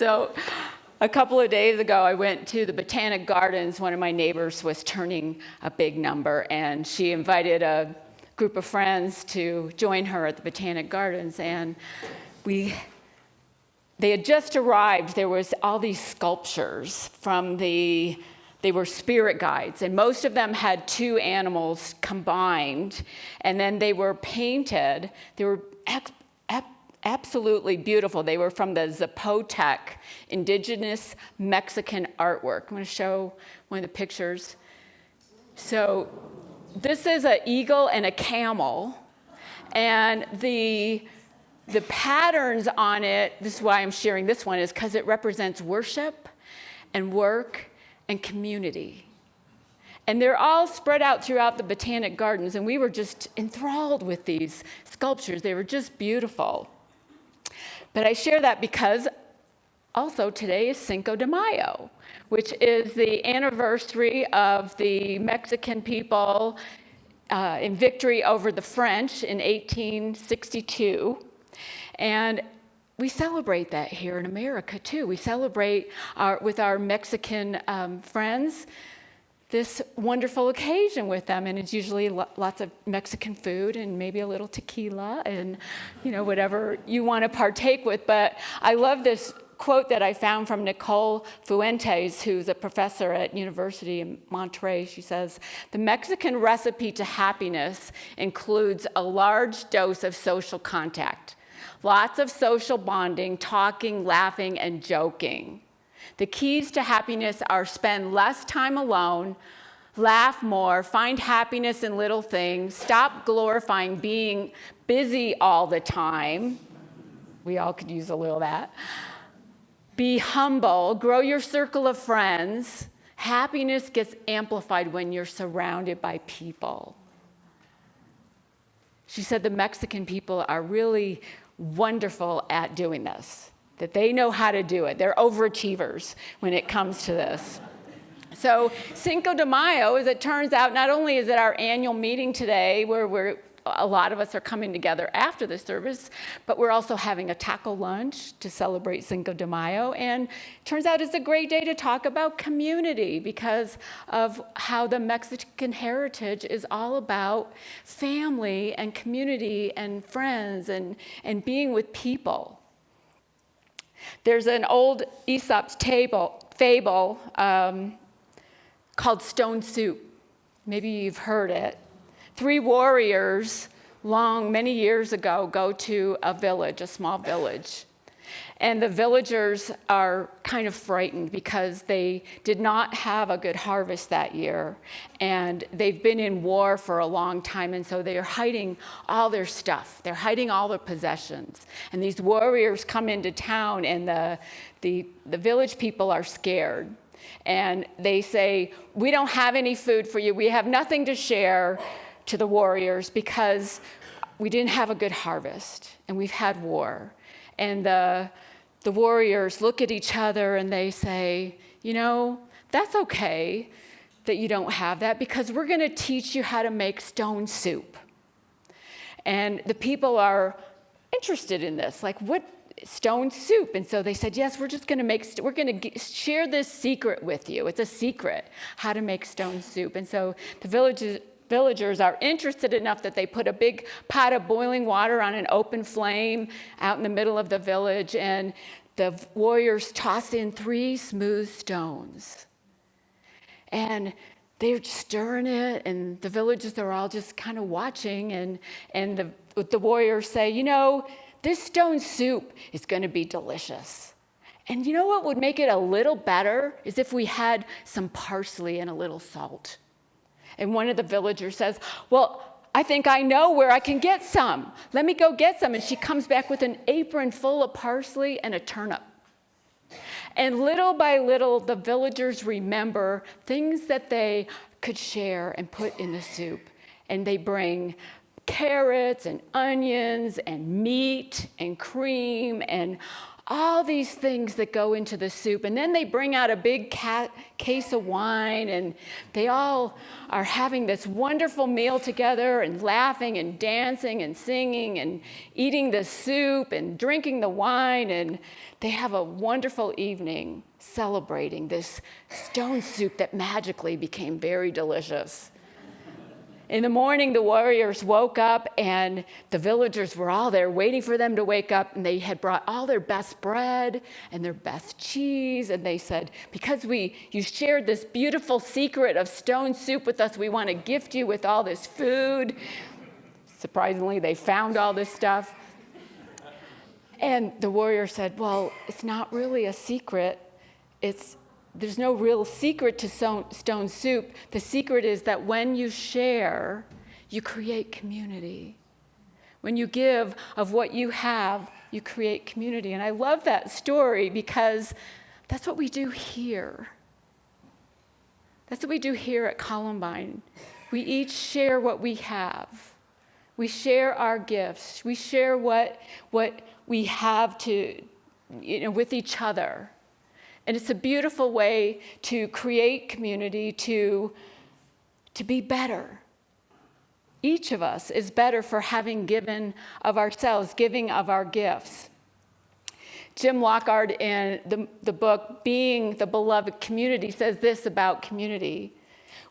So a couple of days ago, I went to the Botanic Gardens. One of my neighbors was turning a big number, and she invited a group of friends to join her at the Botanic Gardens. And they had just arrived. There was all these sculptures they were spirit guides, and most of them had two animals combined, and then they were painted. They were absolutely beautiful. They were from the Zapotec, indigenous Mexican artwork. I'm going to show one of the pictures. So this is an eagle and a camel, and the patterns on it, this is why I'm sharing this one, is because it represents worship and work and community. And they're all spread out throughout the Botanic Gardens, and we were just enthralled with these sculptures. They were just beautiful. But I share that because also today is Cinco de Mayo, which is the anniversary of the Mexican people in victory over the French in 1862. And we celebrate that here in America, too. We celebrate with our Mexican friends this wonderful occasion with them, and it's usually lots of Mexican food and maybe a little tequila and, whatever you want to partake with. But I love this quote that I found from Nicole Fuentes, who's a professor at University in Monterey. She says, "The Mexican recipe to happiness includes a large dose of social contact. Lots of social bonding, talking, laughing, and joking. The keys to happiness are spend less time alone, laugh more, find happiness in little things, stop glorifying being busy all the time." We all could use a little of that. "Be humble, grow your circle of friends. Happiness gets amplified when you're surrounded by people." She said the Mexican people are really wonderful at doing this, that they know how to do it. They're overachievers when it comes to this. So Cinco de Mayo, as it turns out, not only is it our annual meeting today where a lot of us are coming together after the service, but we're also having a taco lunch to celebrate Cinco de Mayo. And it turns out it's a great day to talk about community because of how the Mexican heritage is all about family and community and friends and being with people. There's an old Aesop's fable called Stone Soup. Maybe you've heard it. 3 warriors, many years ago, go to a village, a small village. And the villagers are kind of frightened because they did not have a good harvest that year. And they've been in war for a long time, and so they are hiding all their stuff. They're hiding all their possessions. And these warriors come into town, and the village people are scared. And they say, "We don't have any food for you. We have nothing to share," to the warriors, because we didn't have a good harvest and we've had war. And the warriors look at each other and they say, "That's okay that you don't have that, because we're going to teach you how to make stone soup." And the people are interested in this, like, what stone soup? And so they said, "Yes, we're going to share this secret with you. It's a secret how to make stone soup." And so the villagers are interested enough that they put a big pot of boiling water on an open flame out in the middle of the village, and the warriors toss in 3 smooth stones. And they're stirring it, and the villagers are all just kind of watching, and the warriors say, "This stone soup is going to be delicious. And you know what would make it a little better is if we had some parsley and a little salt." And one of the villagers says, "Well, I think I know where I can get some. Let me go get some." And she comes back with an apron full of parsley and a turnip. And little by little, the villagers remember things that they could share and put in the soup. And they bring carrots and onions and meat and cream and all these things that go into the soup. And then they bring out a big case of wine, and they all are having this wonderful meal together and laughing and dancing and singing and eating the soup and drinking the wine. And they have a wonderful evening celebrating this stone soup that magically became very delicious. In the morning, the warriors woke up, and the villagers were all there waiting for them to wake up, and they had brought all their best bread and their best cheese, and they said, because you shared this beautiful secret of stone soup with us, we want to gift you with all this food. Surprisingly, they found all this stuff. And the warrior said, well, it's not really a secret. There's no real secret to stone soup. The secret is that when you share, you create community. When you give of what you have, you create community. And I love that story because that's what we do here. That's what we do here at Columbine. We each share what we have. We share our gifts. We share what we have with each other. And it's a beautiful way to create community, to be better. Each of us is better for having given of ourselves, giving of our gifts. Jim Lockhart, in the book Being the Beloved Community, says this about community.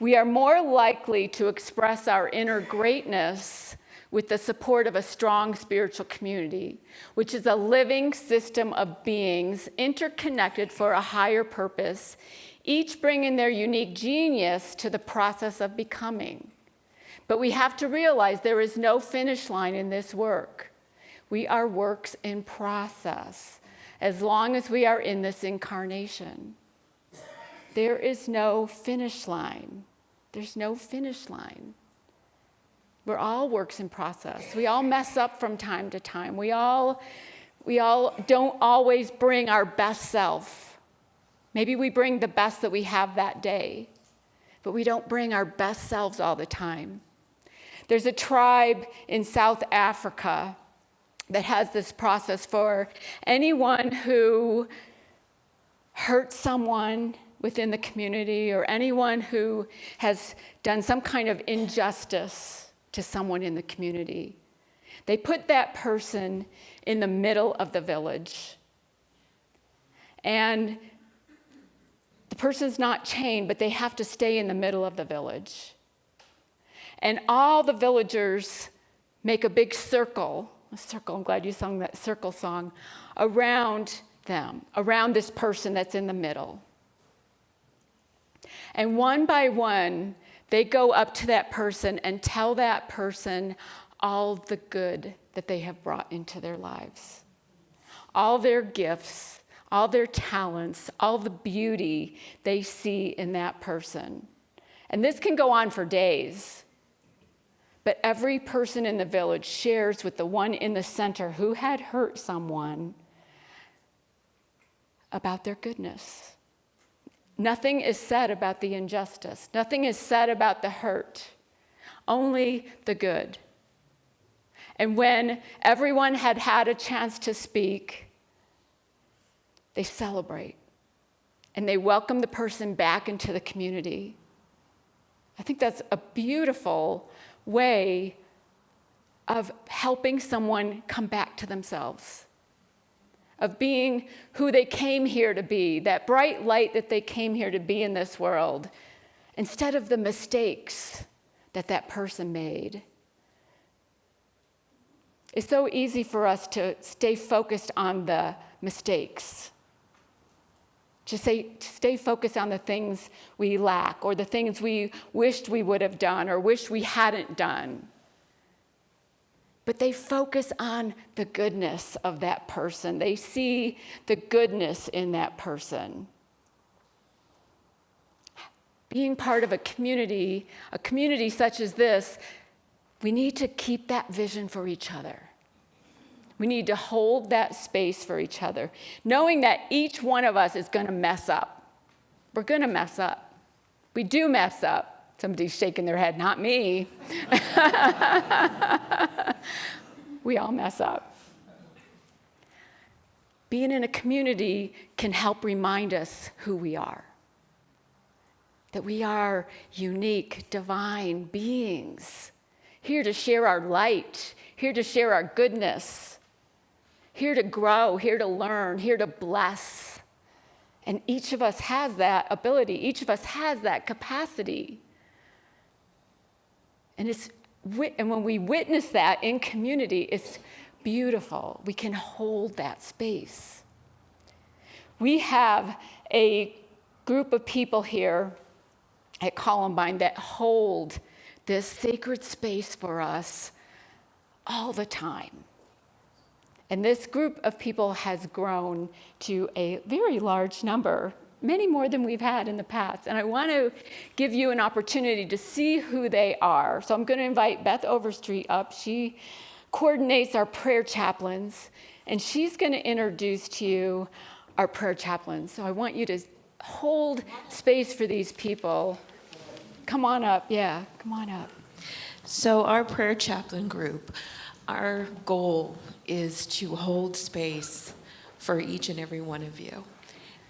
We are more likely to express our inner greatness with the support of a strong spiritual community, which is a living system of beings interconnected for a higher purpose, each bringing their unique genius to the process of becoming. But we have to realize there is no finish line in this work. We are works in process, as long as we are in this incarnation. There is no finish line. There's no finish line. We're all works in process. We all mess up from time to time. We all don't always bring our best self. Maybe we bring the best that we have that day, but we don't bring our best selves all the time. There's a tribe in South Africa that has this process for anyone who hurts someone within the community or anyone who has done some kind of injustice to someone in the community. They put that person in the middle of the village. And the person's not chained, but they have to stay in the middle of the village. And all the villagers make a big circle, I'm glad you sung that circle song, around them, around this person that's in the middle. And one by one, they go up to that person and tell that person all the good that they have brought into their lives. All their gifts, all their talents, all the beauty they see in that person. And this can go on for days. But every person in the village shares with the one in the center who had hurt someone about their goodness. Nothing is said about the injustice. Nothing is said about the hurt. Only the good. And when everyone had had a chance to speak, they celebrate. And they welcome the person back into the community. I think that's a beautiful way of helping someone come back to themselves. Of being who they came here to be, that bright light that they came here to be in this world, instead of the mistakes that person made. It's so easy for us to stay focused on the mistakes, to stay focused on the things we lack or the things we wished we would have done or wish we hadn't done. But they focus on the goodness of that person. They see the goodness in that person. Being part of a community such as this, we need to keep that vision for each other. We need to hold that space for each other, knowing that each one of us is going to mess up. We're going to mess up. We do mess up. Somebody's shaking their head, not me. We all mess up. being in a community can help remind us who we are. That we are unique, divine beings, here to share our light, here to share our goodness, here to grow, here to learn, here to bless. And each of us has that ability. Each of us has that capacity. And when we witness that in community, it's beautiful. We can hold that space. We have a group of people here at Columbine that hold this sacred space for us all the time. And this group of people has grown to a very large number, many more than we've had in the past. And I want to give you an opportunity to see who they are. So I'm going to invite Beth Overstreet up. She coordinates our prayer chaplains, and she's going to introduce to you our prayer chaplains. So I want you to hold space for these people. Come on up. Yeah, come on up. So our prayer chaplain group, our goal is to hold space for each and every one of you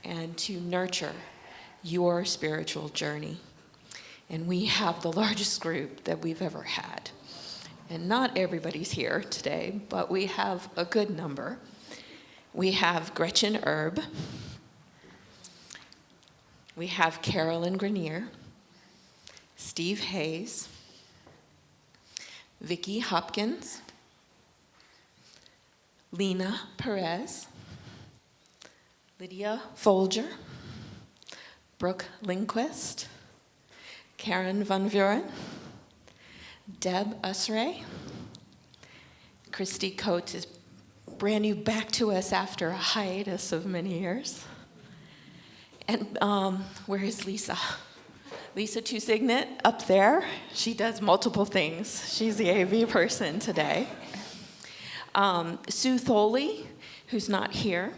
and to nurture your spiritual journey. And we have the largest group that we've ever had. And not everybody's here today, but we have a good number. We have Gretchen Erb. We have Carolyn Grenier, Steve Hayes, Vicki Hopkins, Lena Perez, Lydia Folger, Brooke Lindquist, Karen Van Vuren, Deb Usray. Christy Coates is brand new back to us after a hiatus of many years. And where is Lisa? Lisa Tusignet up there. She does multiple things. She's the AV person today. Sue Tholey, who's not here.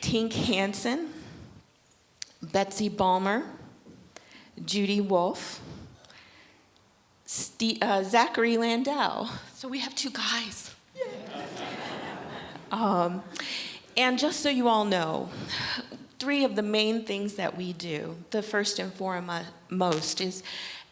Tink Hansen, Betsy Balmer, Judy Wolf, Zachary Landau. So we have two guys. And just so you all know, three of the main things that we do, the first and foremost is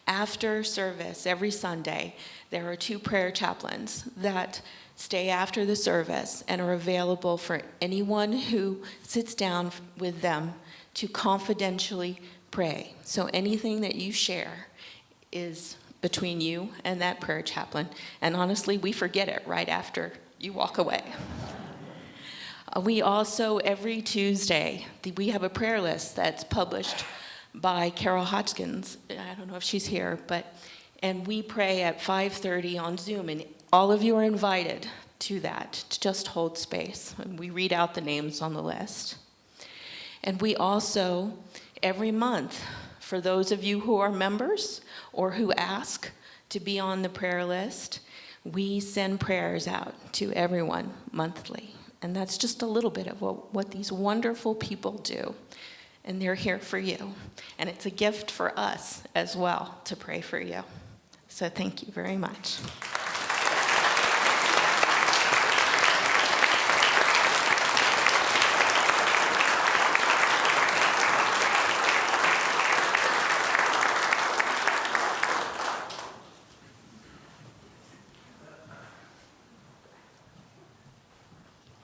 after service every Sunday, there are two prayer chaplains that stay after the service and are available for anyone who sits down with them to confidentially pray. So anything that you share is between you and that prayer chaplain. And honestly, we forget it right after you walk away. We also, every Tuesday, we have a prayer list that's published by Carol Hodgkins. I don't know if she's here, and we pray at 5:30 on Zoom, and all of you are invited to that, to just hold space. And we read out the names on the list. And we also, every month, for those of you who are members or who ask to be on the prayer list, we send prayers out to everyone monthly. And that's just a little bit of what these wonderful people do. And they're here for you. And it's a gift for us as well to pray for you. So thank you very much.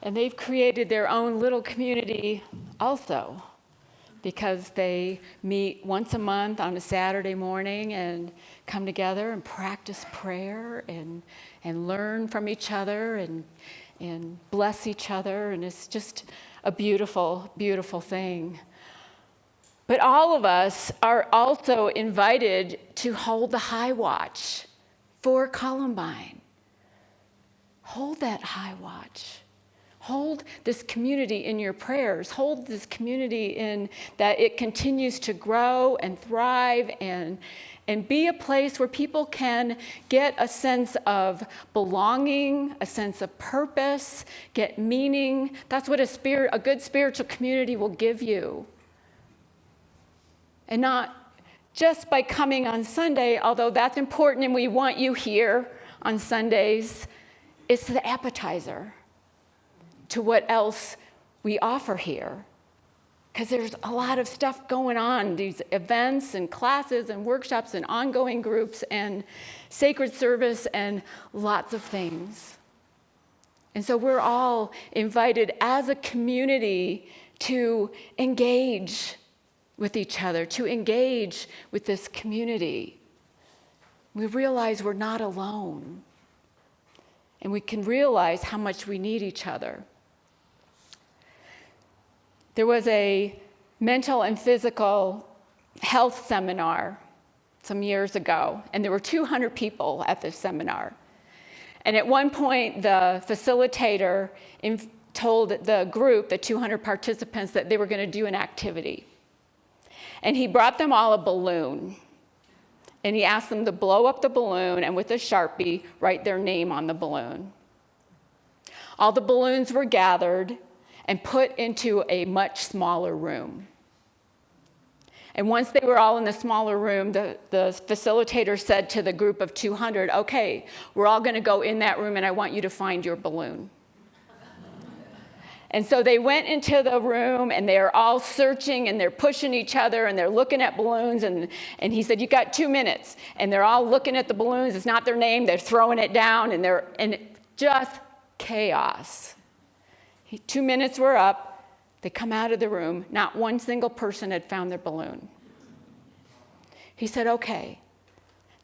And they've created their own little community also, because they meet once a month on a Saturday morning and come together and practice prayer and learn from each other and bless each other. And it's just a beautiful, beautiful thing. But all of us are also invited to hold the high watch for Columbine. Hold that high watch. Hold this community in your prayers. Hold this community in that it continues to grow and thrive and be a place where people can get a sense of belonging, a sense of purpose, get meaning. That's what a good spiritual community will give you. And not just by coming on Sunday, although that's important and we want you here on Sundays. It's the appetizer to what else we offer here. Because there's a lot of stuff going on, these events and classes and workshops and ongoing groups and sacred service and lots of things. And so we're all invited as a community to engage with each other, to engage with this community. We realize we're not alone. And we can realize how much we need each other. There was a mental and physical health seminar some years ago, and there were 200 people at this seminar. And at one point, the facilitator told the group, the 200 participants, that they were going to do an activity. And he brought them all a balloon. And he asked them to blow up the balloon and with a Sharpie, write their name on the balloon. All the balloons were gathered and put into a much smaller room. And once they were all in the smaller room, the facilitator said to the group of 200, okay, we're all going to go in that room and I want you to find your balloon. And so they went into the room and they're all searching and they're pushing each other and they're looking at balloons. And he said, you got 2 minutes. And they're all looking at the balloons. It's not their name. They're throwing it down and just chaos. 2 minutes were up. They come out of the room. Not one single person had found their balloon. He said, okay,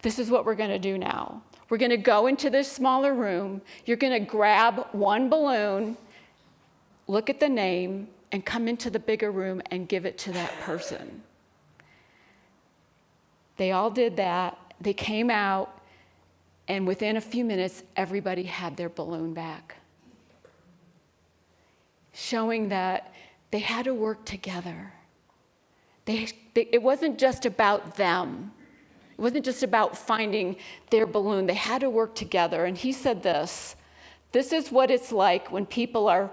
this is what we're going to do now. We're going to go into this smaller room. You're going to grab one balloon, look at the name, and come into the bigger room and give it to that person. They all did that. They came out, and within a few minutes, everybody had their balloon back, showing that they had to work together. It wasn't just about them. It wasn't just about finding their balloon. They had to work together. And he said this is what it's like when people are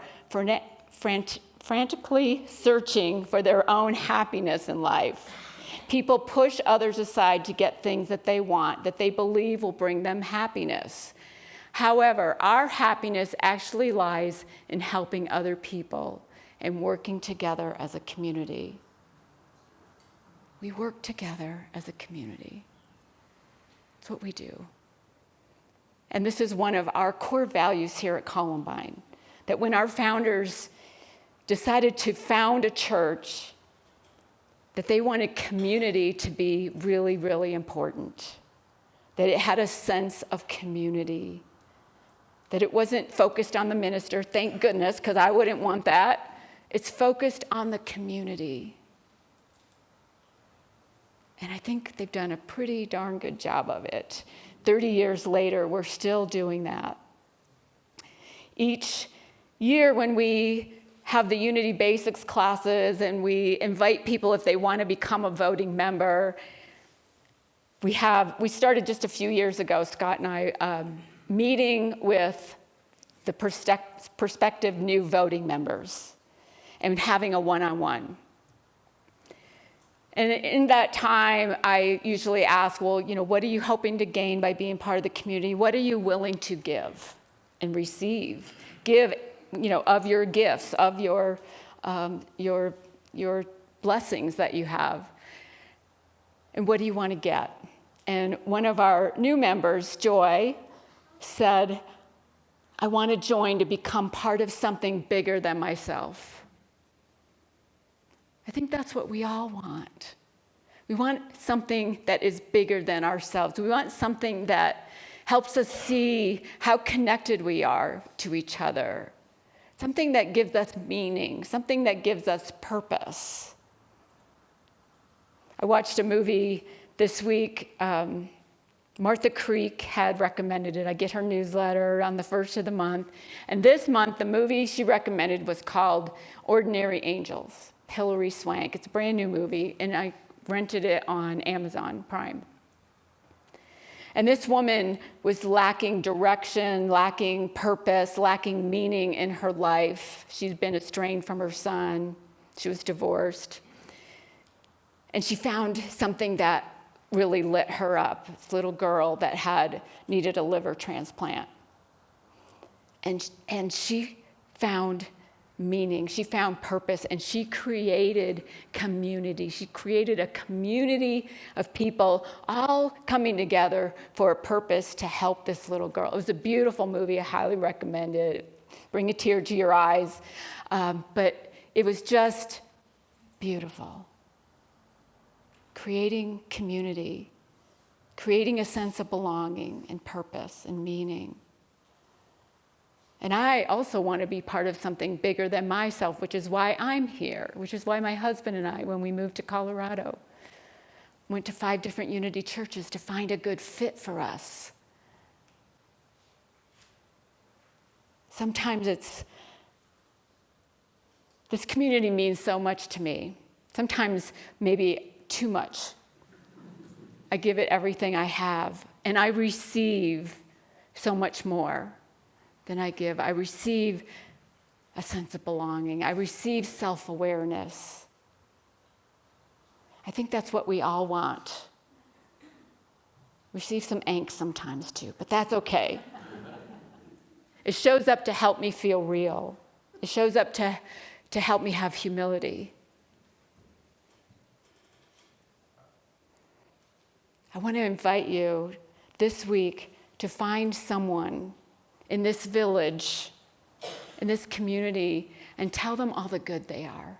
frantically searching for their own happiness in life. People push others aside to get things that they want, that they believe will bring them happiness. However, our happiness actually lies in helping other people and working together as a community. We work together as a community. That's what we do. And this is one of our core values here at Columbine, that when our founders decided to found a church, that they wanted community to be really, really important, that it had a sense of community, that it wasn't focused on the minister, thank goodness, because I wouldn't want that. It's focused on the community. And I think they've done a pretty darn good job of it. 30 years later, we're still doing that. Each year when we have the Unity Basics classes and we invite people if they want to become a voting member, we started just a few years ago, Scott and I, meeting with the prospective new voting members and having a one-on-one. And in that time, I usually ask, well, what are you hoping to gain by being part of the community? What are you willing to give and receive? Give, of your gifts, of your blessings that you have. And what do you want to get? And one of our new members, Joy, said, I want to join to become part of something bigger than myself. I think that's what we all want. We want something that is bigger than ourselves. We want something that helps us see how connected we are to each other. Something that gives us meaning, something that gives us purpose. I watched a movie this week. Martha Creek had recommended it. I get her newsletter on the first of the month. And this month, the movie she recommended was called Ordinary Angels. Hilary Swank. It's a brand new movie, and I rented it on Amazon Prime. And this woman was lacking direction, lacking purpose, lacking meaning in her life. She'd been estranged from her son. She was divorced. And she found something that really lit her up, this little girl that had needed a liver transplant. And she found meaning. She found purpose, and she created community. She created a community of people all coming together for a purpose to help this little girl. It was a beautiful movie. I highly recommend it. Bring a tear to your eyes. But it was just beautiful. Creating community, creating a sense of belonging and purpose and meaning. And I also want to be part of something bigger than myself, which is why I'm here, which is why my husband and I, when we moved to Colorado, went to 5 different Unity churches to find a good fit for us. Sometimes this community means so much to me. Sometimes maybe too much. I give it everything I have, and I receive so much more than I give. I receive a sense of belonging. I receive self-awareness. I think that's what we all want. Receive some angst sometimes too, but that's okay. It shows up to help me feel real. It shows up to help me have humility. I want to invite you this week to find someone in this village, in this community, and tell them all the good they are.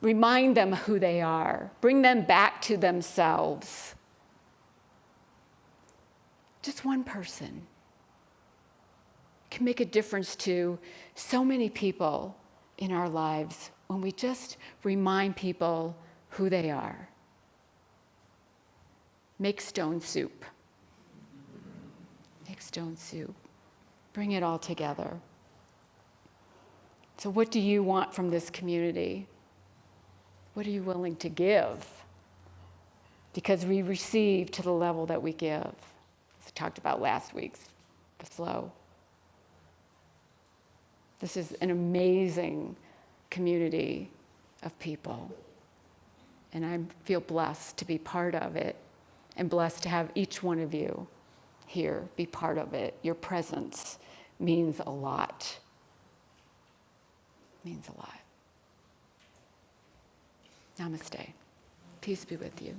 Remind them who they are. Bring them back to themselves. Just one person can make a difference to so many people in our lives when we just remind people who they are. Make stone soup. Make stone soup. Bring it all together. So what do you want from this community? What are you willing to give? Because we receive to the level that we give. As I talked about last week's, the flow. This is an amazing community of people. And I feel blessed to be part of it, and blessed to have each one of you here be part of it. Your presence means a lot. Means a lot. Namaste. Peace be with you.